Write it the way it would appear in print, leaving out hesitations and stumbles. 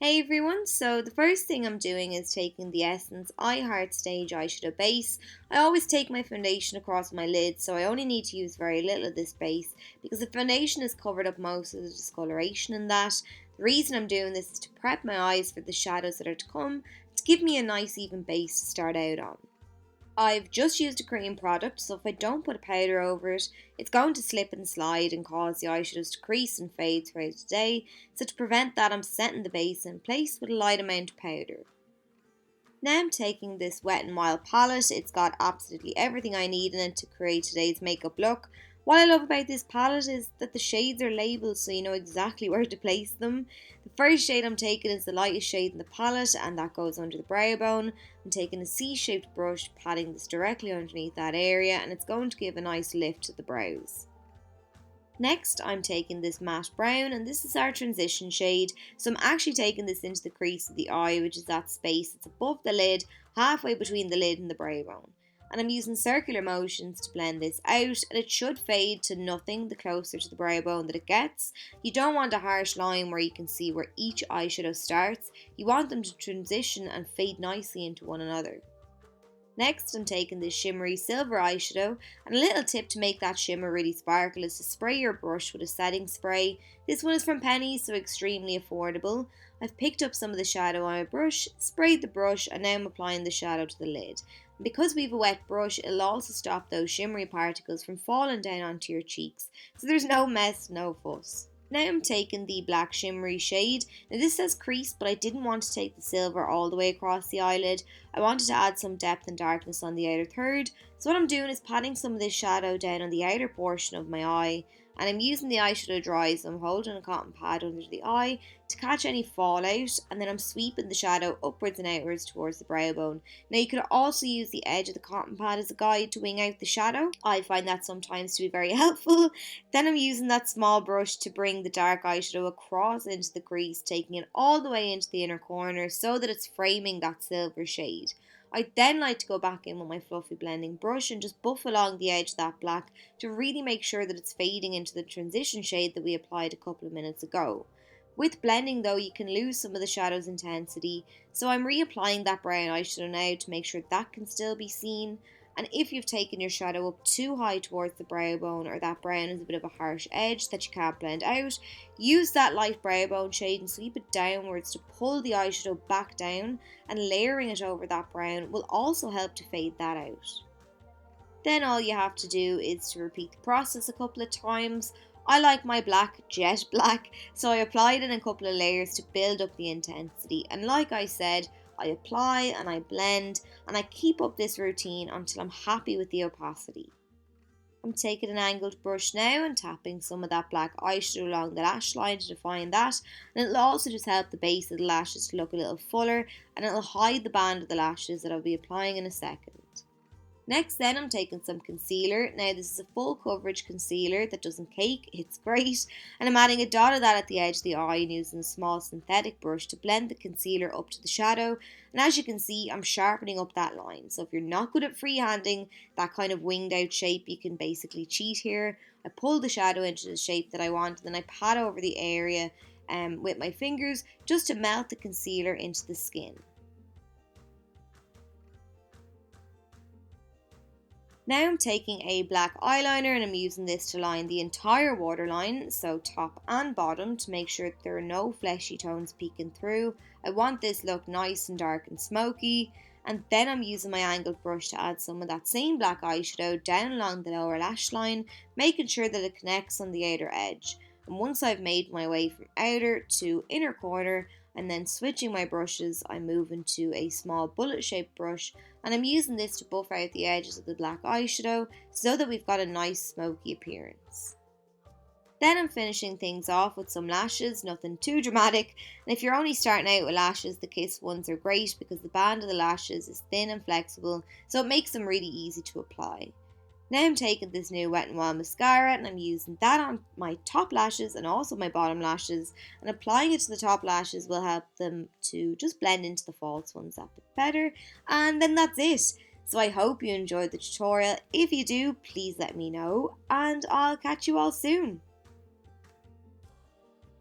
Hey everyone, so the first thing I'm doing is taking the Essence I Heart Stage eyeshadow base. I always take my foundation across my lid, so I only need to use very little of this base because the foundation has covered up most of the discoloration in that. The reason I'm doing this is to prep my eyes for the shadows that are to come, to give me a nice even base to start out on. I've just used a cream product, so if I don't put a powder over it, it's going to slip and slide and cause the eyeshadows to crease and fade throughout the day. So to prevent that, I'm setting the base in place with a light amount of powder. Now I'm taking this Wet n Wild palette. It's got absolutely everything I need in it to create today's makeup look. What I love about this palette is that the shades are labelled so you know exactly where to place them. The first shade I'm taking is the lightest shade in the palette and that goes under the brow bone. I'm taking a C-shaped brush, patting this directly underneath that area, and it's going to give a nice lift to the brows. Next, I'm taking this matte brown, and this is our transition shade. So I'm actually taking this into the crease of the eye, which is that space that's above the lid, halfway between the lid and the brow bone. And I'm using circular motions to blend this out, and it should fade to nothing the closer to the brow bone that it gets. You don't want a harsh line where you can see where each eyeshadow starts. You want them to transition and fade nicely into one another. Next, I'm taking this shimmery silver eyeshadow, and a little tip to make that shimmer really sparkle is to spray your brush with a setting spray. This one is from Penneys, so extremely affordable. I've picked up some of the shadow on my brush, sprayed the brush, and now I'm applying the shadow to the lid. And because we have a wet brush, it'll also stop those shimmery particles from falling down onto your cheeks, so there's no mess, no fuss. Now I'm taking the black shimmery shade. Now this says crease, but I didn't want to take the silver all the way across the eyelid. I wanted to add some depth and darkness on the outer third. So what I'm doing is patting some of this shadow down on the outer portion of my eye. And I'm using the eyeshadow dry, so I'm holding a cotton pad under the eye to catch any fallout, and then I'm sweeping the shadow upwards and outwards towards the brow bone. Now you could also use the edge of the cotton pad as a guide to wing out the shadow. I find that sometimes to be very helpful. Then I'm using that small brush to bring the dark eyeshadow across into the crease, taking it all the way into the inner corner so that it's framing that silver shade. I then like to go back in with my fluffy blending brush and just buff along the edge of that black to really make sure that it's fading into the transition shade that we applied a couple of minutes ago. With blending though, you can lose some of the shadow's intensity, so I'm reapplying that brown eyeshadow now to make sure that can still be seen. And if you've taken your shadow up too high towards the brow bone, or that brown is a bit of a harsh edge that you can't blend out, use that light brow bone shade and sweep it downwards to pull the eyeshadow back down, and layering it over that brown will also help to fade that out. Then all you have to do is to repeat the process a couple of times. I like my black jet black, so I applied it in a couple of layers to build up the intensity, and like I said, I apply and I blend and I keep up this routine until I'm happy with the opacity. I'm taking an angled brush now and tapping some of that black eyeshadow along the lash line to define that, and it'll also just help the base of the lashes to look a little fuller, and it'll hide the band of the lashes that I'll be applying in a second. Next then I'm taking some concealer. Now this is a full coverage concealer that doesn't cake, it's great. And I'm adding a dot of that at the edge of the eye and using a small synthetic brush to blend the concealer up to the shadow. And as you can see, I'm sharpening up that line. So if you're not good at freehanding that kind of winged out shape, you can basically cheat here. I pull the shadow into the shape that I want, and then I pat over the area with my fingers just to melt the concealer into the skin. Now I'm taking a black eyeliner and I'm using this to line the entire waterline, so top and bottom, to make sure that there are no fleshy tones peeking through. I want this look nice and dark and smoky, and then I'm using my angled brush to add some of that same black eyeshadow down along the lower lash line, making sure that it connects on the outer edge. And once I've made my way from outer to inner corner, and then switching my brushes, I move into a small bullet shaped brush, and I'm using this to buff out the edges of the black eyeshadow so that we've got a nice smoky appearance. Then I'm finishing things off with some lashes, nothing too dramatic, and if you're only starting out with lashes, the Kiss ones are great because the band of the lashes is thin and flexible, so it makes them really easy to apply. Now I'm taking this new Wet n Wild mascara and I'm using that on my top lashes and also my bottom lashes, and applying it to the top lashes will help them to just blend into the false ones that bit better, and then that's it. So I hope you enjoyed the tutorial. If you do, please let me know and I'll catch you all soon.